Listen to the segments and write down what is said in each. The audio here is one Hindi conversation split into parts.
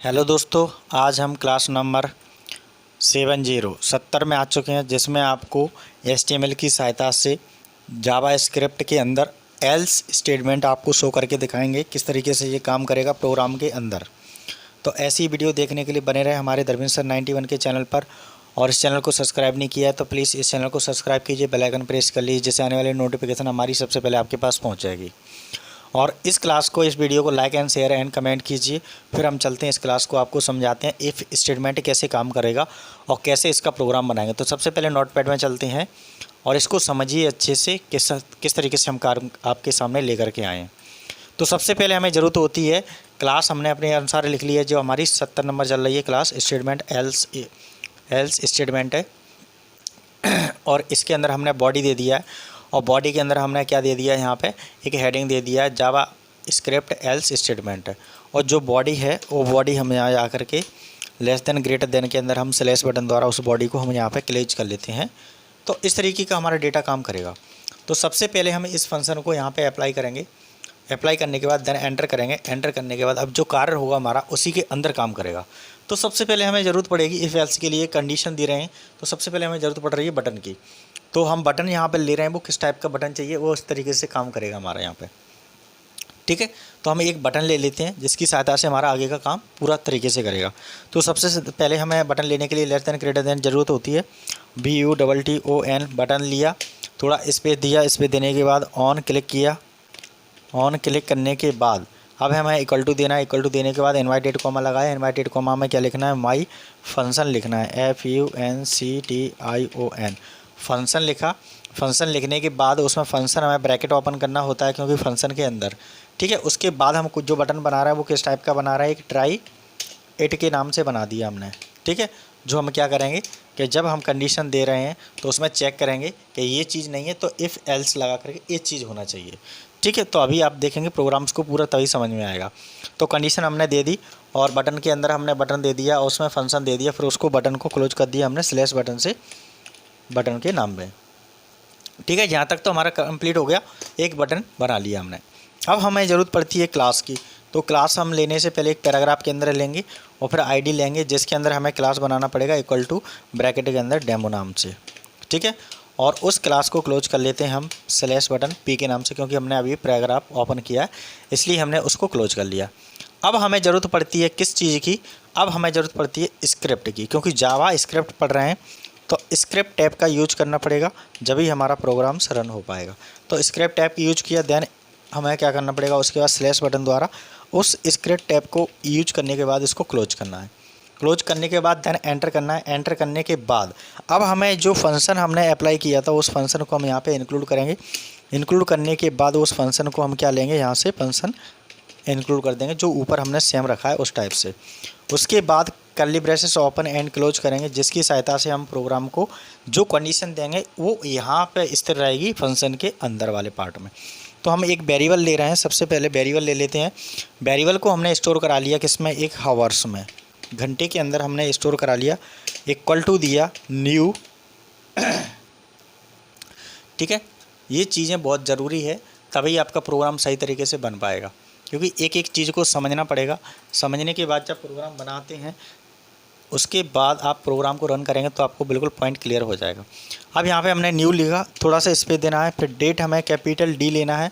हेलो दोस्तों, आज हम क्लास नंबर 70 में आ चुके हैं, जिसमें आपको HTML की सहायता से जावा स्क्रिप्ट के अंदर एल्स स्टेटमेंट आपको शो करके दिखाएंगे किस तरीके से ये काम करेगा प्रोग्राम के अंदर। तो ऐसी वीडियो देखने के लिए बने रहे हमारे धर्मेंद्र सर 91 के चैनल पर। और इस चैनल को सब्सक्राइब नहीं किया है तो प्लीज़ इस चैनल को सब्सक्राइब कीजिए, बेल आइकन प्रेस कर लीजिए, जिससे आने वाली नोटिफिकेशन हमारी सबसे पहले आपके पास पहुँच जाएगी। और इस वीडियो को like and share and comment कीजिए। फिर हम चलते हैं इस क्लास को आपको समझाते हैं इफ़ स्टेटमेंट कैसे काम करेगा और कैसे इसका प्रोग्राम बनाएंगे। तो सबसे पहले नोटपैड में चलते हैं और इसको समझिए अच्छे से किस तरीके से हम कार्य आपके सामने लेकर के आए हैं। तो सबसे पहले हमें ज़रूरत होती है क्लास, हमने अपने अनुसार लिख ली है, जो हमारी 70 नंबर चल रही है क्लास स्टेटमेंट एल्स स्टेटमेंट है। और इसके अंदर हमने बॉडी दे दिया है और बॉडी के अंदर हमने क्या दे दिया है, यहाँ पे एक हेडिंग दे दिया है जावा स्क्रिप्ट एल्स स्टेटमेंट है। और जो बॉडी है वो बॉडी हम यहाँ आकर के लेस देन ग्रेटर देन के अंदर हम स्लैश बटन द्वारा उस बॉडी को हम यहाँ पे क्लोज कर लेते हैं। तो इस तरीके का हमारा डेटा काम करेगा। तो सबसे पहले हम इस फंक्शन को यहाँ पे अप्लाई करेंगे। अप्लाई करने के बाद देन एंटर करेंगे। एंटर करने के बाद अब जो कार्य होगा हमारा उसी के अंदर काम करेगा। तो सबसे पहले हमें ज़रूरत पड़ेगी, इफ़ एल्स के लिए कंडीशन दे रहे हैं तो सबसे पहले हमें ज़रूरत पड़ रही है बटन की। तो हम बटन यहाँ पे ले रहे हैं, वो किस टाइप का बटन चाहिए वो इस तरीके से काम करेगा हमारा यहाँ पे। ठीक है, तो हम एक बटन ले लेते हैं जिसकी सहायता से हमारा आगे का काम पूरा तरीके से करेगा। तो सबसे पहले हमें बटन लेने के लिए लेस देन ग्रेटर देन ज़रूरत होती है। BUTTON बटन लिया, थोड़ा स्पेस दिया, स्पेस देने के बाद ऑन क्लिक किया। ऑन क्लिक करने के बाद अब हमें इक्वल टू देना है। इक्वल टू देने के बाद इन्वाइटेड कॉमा लगाया। इन्वाइटेड कॉमा में क्या लिखना है, माई फंक्शन लिखना है, FUNCTION फंक्शन लिखा। फंक्शन लिखने के बाद उसमें फंक्शन हमें ब्रैकेट ओपन करना होता है क्योंकि फंक्शन के अंदर। ठीक है, उसके बाद हम कुछ जो बटन बना रहा है वो किस टाइप का बना रहा है, एक ट्राई इट के नाम से बना दिया हमने। ठीक है, जो हम क्या करेंगे कि जब हम कंडीशन दे रहे हैं तो उसमें चेक करेंगे कि ये चीज़ नहीं है तो इफ़ एल्स लगा करके ये चीज़ होना चाहिए। ठीक है, तो अभी आप देखेंगे प्रोग्राम्स को पूरा तभी समझ में आएगा। तो कंडीशन हमने दे दी और बटन के अंदर हमने बटन दे दिया और उसमें फंक्शन दे दिया, फिर उसको बटन को क्लोज कर दिया हमने स्लैश बटन से बटन के नाम में। ठीक है, यहाँ तक तो हमारा कंप्लीट हो गया, एक बटन बना लिया हमने। अब हमें ज़रूरत पड़ती है क्लास की। तो क्लास हम लेने से पहले एक पैराग्राफ के अंदर लेंगे और फिर आईडी लेंगे जिसके अंदर हमें क्लास बनाना पड़ेगा इक्वल टू ब्रैकेट के अंदर डेमो नाम से। ठीक है, और उस क्लास को क्लोज कर लेते हैं हम स्लैश बटन P के नाम से, क्योंकि हमने अभी पैराग्राफ ओपन किया है इसलिए हमने उसको क्लोज कर लिया। अब हमें ज़रूरत पड़ती है किस चीज़ की, अब हमें ज़रूरत पड़ती है स्क्रिप्ट की, क्योंकि जावा स्क्रिप्ट पढ़ रहे हैं तो स्क्रिप्ट टैब का यूज करना पड़ेगा जब ही हमारा प्रोग्राम रन हो पाएगा। तो स्क्रिप्ट टैब की यूज किया, देन हमें क्या करना पड़ेगा, उसके बाद स्लैश बटन द्वारा उस स्क्रिप्ट टैब को यूज करने के बाद इसको क्लोज करना है। क्लोज करने के बाद देन एंटर करना है। एंटर करने के बाद अब हमें जो फंक्शन हमने अप्लाई किया था उस फंक्शन को हम यहाँ पे इंक्लूड करेंगे। इंक्लूड करने के बाद उस फंक्शन को हम क्या लेंगे, यहाँ से फंक्शन इंक्लूड कर देंगे जो ऊपर हमने सेम रखा है उस टाइप से। उसके बाद curly braces open and close करेंगे जिसकी सहायता से हम प्रोग्राम को जो कंडीशन देंगे वो यहाँ पे स्थिर रहेगी फंक्शन के अंदर वाले पार्ट में। तो हम एक वेरिएबल ले रहे हैं, सबसे पहले वेरिएबल ले लेते हैं। वेरिएबल को हमने स्टोर करा लिया किसमें, एक हावर्स में, घंटे के अंदर हमने स्टोर करा लिया। इक्वल टू दिया न्यू। ठीक है, ये चीज़ें बहुत ज़रूरी है, तभी आपका प्रोग्राम सही तरीके से बन पाएगा, क्योंकि एक एक चीज़ को समझना पड़ेगा। समझने के बाद जब प्रोग्राम बनाते हैं उसके बाद आप प्रोग्राम को रन करेंगे तो आपको बिल्कुल पॉइंट क्लियर हो जाएगा। अब यहाँ पे हमने न्यू लिखा, थोड़ा सा स्पेस देना है, फिर डेट हमें कैपिटल D लेना है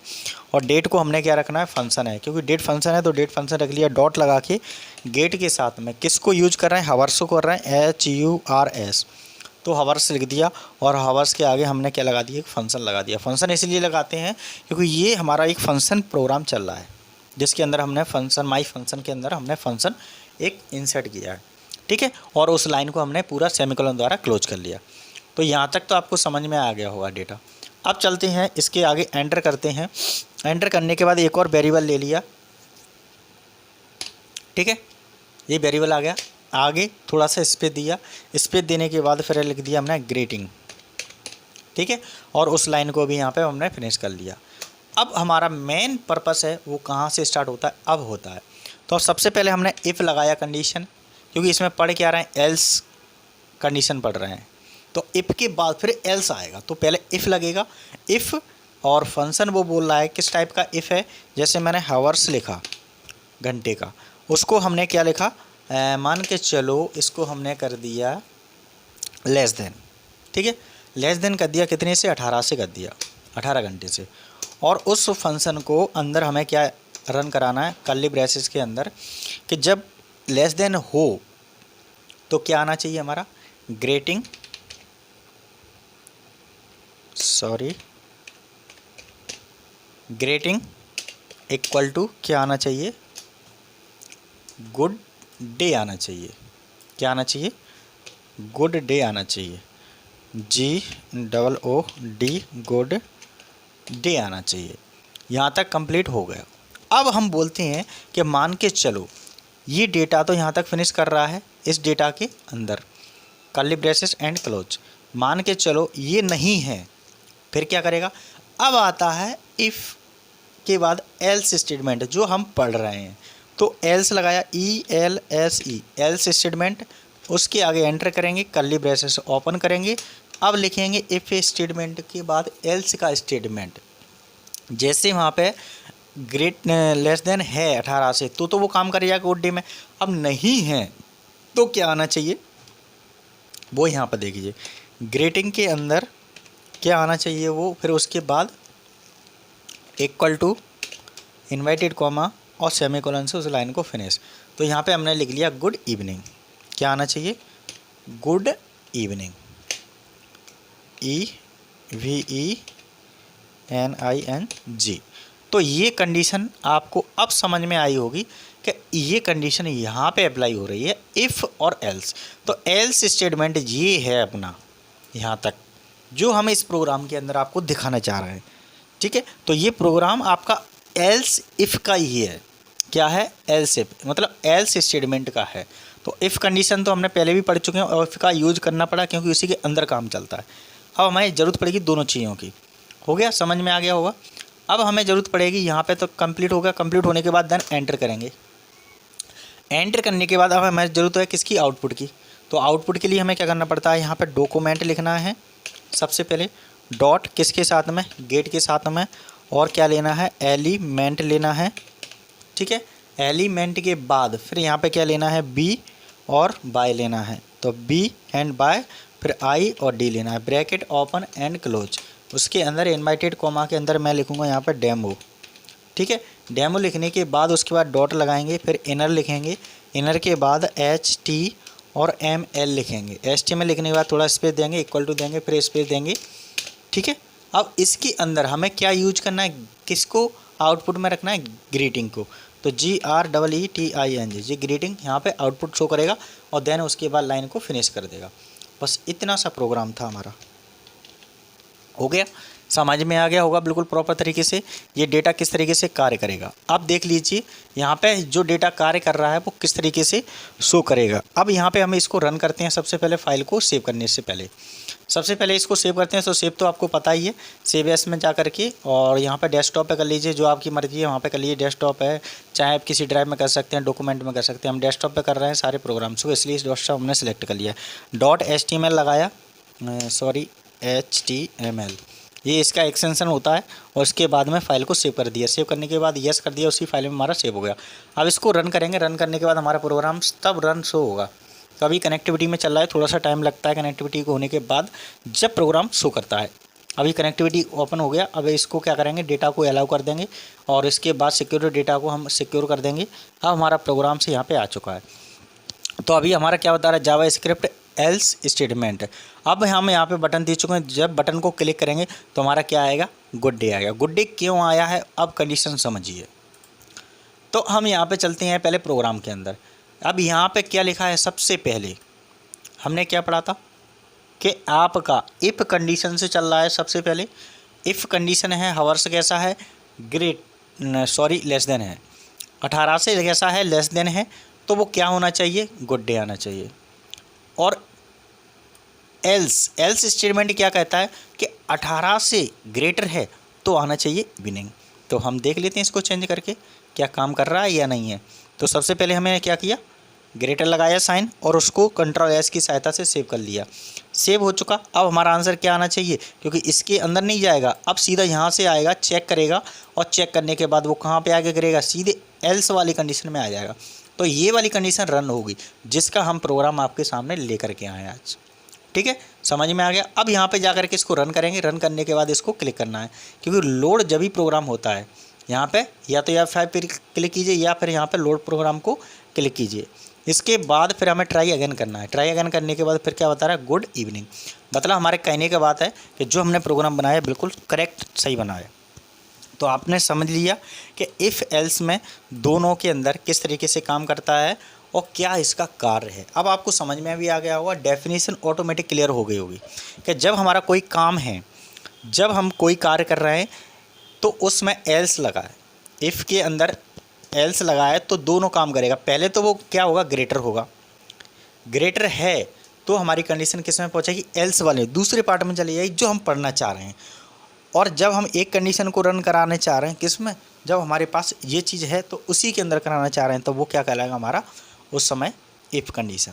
और डेट को हमने क्या रखना है, फंक्शन है, क्योंकि डेट फंक्शन है तो डेट फंक्शन रख लिया। डॉट लगा के गेट के साथ में किसको यूज कर रहे हैं, हावर्स को कर रहे हैं, HURS। तो हावर्स लिख दिया और हावर्स के आगे हमने क्या लगा दिया, एक फंक्शन लगा दिया। फंक्शन इसलिए लगाते हैं क्योंकि ये हमारा एक फंक्शन प्रोग्राम चल रहा है जिसके अंदर हमने फंक्शन माई फंक्शन के अंदर हमने फंक्शन एक इंसर्ट किया है। ठीक है, और उस लाइन को हमने पूरा सेमीकोलन द्वारा क्लोज कर लिया। तो यहाँ तक तो आपको समझ में आ गया होगा डेटा। अब चलते हैं इसके आगे, एंटर करते हैं। एंटर करने के बाद एक और वेरिएबल ले लिया। ठीक है, ये वेरिएबल आ गया। आगे थोड़ा सा स्पेस दिया, स्पेस देने के बाद फिर लिख दिया हमने ग्रीटिंग। ठीक है, और उस लाइन को भी यहाँ पे हमने फिनिश कर लिया। अब हमारा मेन पर्पस है वो कहाँ से स्टार्ट होता है, अब होता है। तो सबसे पहले हमने इफ़ लगाया कंडीशन, क्योंकि इसमें पढ़ के आ रहे हैं एल्स कंडीशन पढ़ रहे हैं। तो इफ़ के बाद फिर एल्स आएगा, तो पहले इफ़ लगेगा। इफ़ और फंक्शन वो बोल रहा है किस टाइप का इफ़ है, जैसे मैंने हावर्स लिखा घंटे का, उसको हमने क्या लिखा, मान के चलो इसको हमने कर दिया लेस देन, ठीक है, लेस देन कर दिया कितने से, 18 से कर दिया, 18 घंटे से। और उस फंक्शन को अंदर हमें क्या रन कराना है, कर्ली ब्रेसेस के अंदर, कि जब लेस देन हो तो क्या आना चाहिए हमारा, ग्रेटिंग इक्वल टू क्या आना चाहिए, गुड डे आना चाहिए। क्या आना चाहिए, गुड डे आना चाहिए, GOOD, गुड डे आना चाहिए। यहाँ तक कंप्लीट हो गया। अब हम बोलते हैं कि मान के चलो ये डेटा तो यहाँ तक फिनिश कर रहा है, इस डेटा के अंदर कर्ली ब्रेसेस एंड क्लोज, मान के चलो ये नहीं है, फिर क्या करेगा, अब आता है इफ़ के बाद एल्स स्टेटमेंट जो हम पढ़ रहे हैं। तो एल्स लगाया, ELSE, एल्स स्टेटमेंट, उसके आगे एंटर करेंगे, कर्ली ब्रेसेस ओपन करेंगे, अब लिखेंगे इफ स्टेटमेंट के बाद एल्स का स्टेटमेंट। जैसे वहाँ पे ग्रेट लेस देन है 18 से, तो वो काम कर जाएगा गुड डे में। अब नहीं है तो क्या आना चाहिए, वो यहाँ पर देखिए, ग्रेटिंग के अंदर क्या आना चाहिए वो, फिर उसके बाद इक्वल टू इन्वर्टेड कॉमा और सेमीकोलन से उस लाइन को फिनिश। तो यहाँ पे हमने लिख लिया गुड इवनिंग। क्या आना चाहिए, गुड इवनिंग, EVENING। तो ये कंडीशन आपको अब समझ में आई होगी कि ये कंडीशन यहाँ पे अप्लाई हो रही है, इफ़ और एल्स। तो एल्स स्टेटमेंट ये है अपना यहाँ तक, जो हम इस प्रोग्राम के अंदर आपको दिखाना चाह रहे हैं, ठीक है। तो ये प्रोग्राम आपका एल्स इफ़ का ही है। क्या है, एल्स इफ, मतलब एल्स स्टेटमेंट का है। तो इफ़ कंडीशन तो हमने पहले भी पढ़ चुके हैं और इफ़ का यूज करना पड़ा क्योंकि उसी के अंदर काम चलता है। अब हमें ज़रूरत पड़ेगी दोनों चीज़ों की। हो गया, समझ में आ गया होगा। अब हमें ज़रूरत पड़ेगी यहाँ पे, तो कंप्लीट हो गया। कंप्लीट होने के बाद देन एंटर करेंगे। एंटर करने के बाद अब हमें ज़रूरत है किसकी, आउटपुट की। तो आउटपुट के लिए हमें क्या करना पड़ता है, यहाँ पे डॉक्यूमेंट लिखना है सबसे पहले, डॉट किसके साथ में, गेट के साथ में, और क्या लेना है, एलिमेंट लेना है, ठीक है। एलिमेंट के बाद फिर यहाँ पे क्या लेना है, बी और बाय लेना है। तो बी एंड बाय, फिर आई और डी लेना है, ब्रैकेट ओपन एंड क्लोज। उसके अंदर इनवाइटेड कॉमा के अंदर मैं लिखूँगा यहाँ पे डेमो, ठीक है। डेमो लिखने के बाद उसके बाद डॉट लगाएंगे, फिर इनर लिखेंगे, इनर के बाद HT और ML लिखेंगे। HTML लिखने के बाद थोड़ा स्पेस देंगे, इक्वल टू देंगे, फिर स्पेस देंगे, ठीक है। अब इसके अंदर हमें क्या यूज करना है, किसको आउटपुट में रखना है, ग्रीटिंग को। तो GREETING, ये ग्रीटिंग यहाँ पे आउटपुट शो करेगा और देन उसके बाद लाइन को फिनिश कर देगा। बस इतना सा प्रोग्राम था हमारा। हो गया, समझ में आ गया होगा बिल्कुल प्रॉपर तरीके से ये डेटा किस तरीके से कार्य करेगा। अब देख लीजिए यहाँ पे जो डेटा कार्य कर रहा है वो किस तरीके से शो करेगा। अब यहाँ पे हम इसको रन करते हैं। सबसे पहले फाइल को सेव करने से पहले सबसे पहले इसको सेव करते हैं। तो सेव तो आपको पता ही है, सेव एस में जा करके और यहाँ पे डेस्कटॉप पे कर लीजिए, जो आपकी मर्जी है वहाँ पे कर लीजिए। डेस्कटॉप है, चाहे आप किसी ड्राइव में कर सकते हैं, डॉक्यूमेंट में कर सकते हैं। हम डेस्कटॉप पे कर रहे हैं सारे प्रोग्राम्स को, इसलिए इस डेस्कटॉप हमने सेलेक्ट कर लिया। .html लगाया, HTML, ये इसका एक्सटेंशन होता है। और उसके बाद में फ़ाइल को सेव कर दिया। सेव करने के बाद यस कर दिया, उसी फाइल में हमारा सेव हो गया। अब इसको रन करेंगे। रन करने के बाद हमारा प्रोग्राम तब रन शो होगा, कभी कनेक्टिविटी में चल रहा है, थोड़ा सा टाइम लगता है कनेक्टिविटी को होने के बाद जब प्रोग्राम शो करता है। अभी कनेक्टिविटी ओपन हो गया। अब इसको क्या करेंगे, डेटा को अलाउ कर देंगे और इसके बाद सिक्योर डेटा को हम सिक्योर कर देंगे। अब हमारा प्रोग्राम से यहाँ पे आ चुका है। तो अभी हमारा क्या बता रहा है, जावा स्क्रिप्ट एल्स स्टेटमेंट। अब हम यहाँ पे बटन दे चुके हैं, जब बटन को क्लिक करेंगे तो हमारा क्या आएगा, गुड डे आएगा। गुड डे क्यों आया है, अब कंडीशन समझिए। तो हम यहाँ पे चलते हैं पहले प्रोग्राम के अंदर। अब यहाँ पे क्या लिखा है, सबसे पहले हमने क्या पढ़ा था कि आपका इफ़ कंडीशन से चल रहा है। सबसे पहले इफ़ कंडीशन है, हावर्स कैसा है, लेस देन है, 18 से कैसा है, लेस देन है, तो वो क्या होना चाहिए, गुड डे आना चाहिए। और एल्स स्टेटमेंट क्या कहता है कि 18 से ग्रेटर है तो आना चाहिए इवनिंग। तो हम देख लेते हैं इसको चेंज करके क्या काम कर रहा है या नहीं है। तो सबसे पहले हमें क्या किया, ग्रेटर लगाया साइन और उसको Ctrl+S की सहायता से सेव कर लिया। सेव हो चुका। अब हमारा आंसर क्या आना चाहिए, क्योंकि इसके अंदर नहीं जाएगा, अब सीधा यहाँ से आएगा, चेक करेगा और चेक करने के बाद वो कहाँ पे आगे करेगा, सीधे एल्स वाली कंडीशन में आ जाएगा। तो ये वाली कंडीशन रन होगी, जिसका हम प्रोग्राम आपके सामने लेकर के आए आज। ठीक है, समझ में आ गया। अब यहाँ पे जाकर के इसको रन करेंगे। रन करने के बाद इसको क्लिक करना है, क्योंकि लोड जब भी प्रोग्राम होता है यहाँ पे या तो F5 पर क्लिक कीजिए या फिर यहाँ पे लोड प्रोग्राम को क्लिक कीजिए। इसके बाद फिर हमें ट्राई अगेन करना है। ट्राई अगेन करने के बाद फिर क्या बता रहा है, गुड इवनिंग। मतलब हमारे कहने की बात है कि जो हमने प्रोग्राम बनाया बिल्कुल करेक्ट सही बनाया। तो आपने समझ लिया कि इफ़ एल्स में दोनों के अंदर किस तरीके से काम करता है और क्या इसका कार्य है। अब आपको समझ में भी आ गया होगा, डेफिनेशन ऑटोमेटिक क्लियर हो गई होगी कि जब हमारा कोई काम है, जब हम कोई कार्य कर रहे हैं तो उसमें एल्स लगा है, इफ़ के अंदर एल्स लगा है तो दोनों काम करेगा। पहले तो वो क्या होगा, ग्रेटर होगा। ग्रेटर है तो हमारी कंडीशन किस में पहुंचेगी, एल्स वाले दूसरे पार्ट में चली जाएगी जो हम पढ़ना चाह रहे हैं। और जब हम एक कंडीशन को रन कराने चाह रहे हैं किस में, जब हमारे पास ये चीज़ है तो उसी के अंदर कराना चाह रहे हैं, तो वो क्या कहलाएगा हमारा उस समय if condition.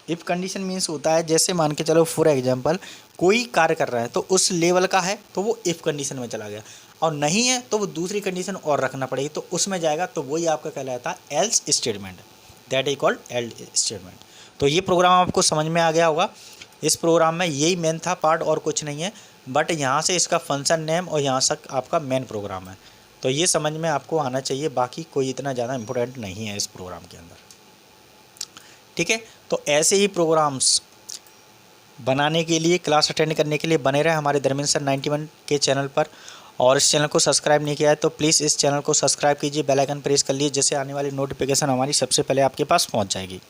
If condition means होता है, जैसे मान के चलो फॉर एग्जांपल कोई कार्य कर रहा है तो उस लेवल का है तो वो इफ़ कंडीशन में चला गया, और नहीं है तो वो दूसरी कंडीशन और रखना पड़ेगी तो उसमें जाएगा, तो वही आपका कहलाता है else statement, that is called else statement. तो ये प्रोग्राम आपको समझ में आ गया होगा। इस प्रोग्राम में यही मेन था पार्ट, और कुछ नहीं है, बट यहाँ से इसका फंक्शन नेम और यहाँ तक आपका मेन प्रोग्राम है। तो ये समझ में आपको आना चाहिए, बाकी कोई इतना ज़्यादा इम्पोर्टेंट नहीं है इस प्रोग्राम के अंदर। ठीक है, तो ऐसे ही प्रोग्राम्स बनाने के लिए, क्लास अटेंड करने के लिए बने रहे हमारे धर्मेंद्र सर 91 के चैनल पर। और इस चैनल को सब्सक्राइब नहीं किया है तो प्लीज़ इस चैनल को सब्सक्राइब कीजिए, बेल आइकन प्रेस कर लीजिए, जिससे आने वाली नोटिफिकेशन हमारी सबसे पहले आपके पास पहुंच जाएगी।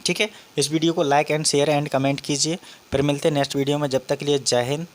ठीक है, इस वीडियो को like and share and comment कीजिए। फिर मिलते हैं नेक्स्ट वीडियो में, जब तक के लिए जय हिंद,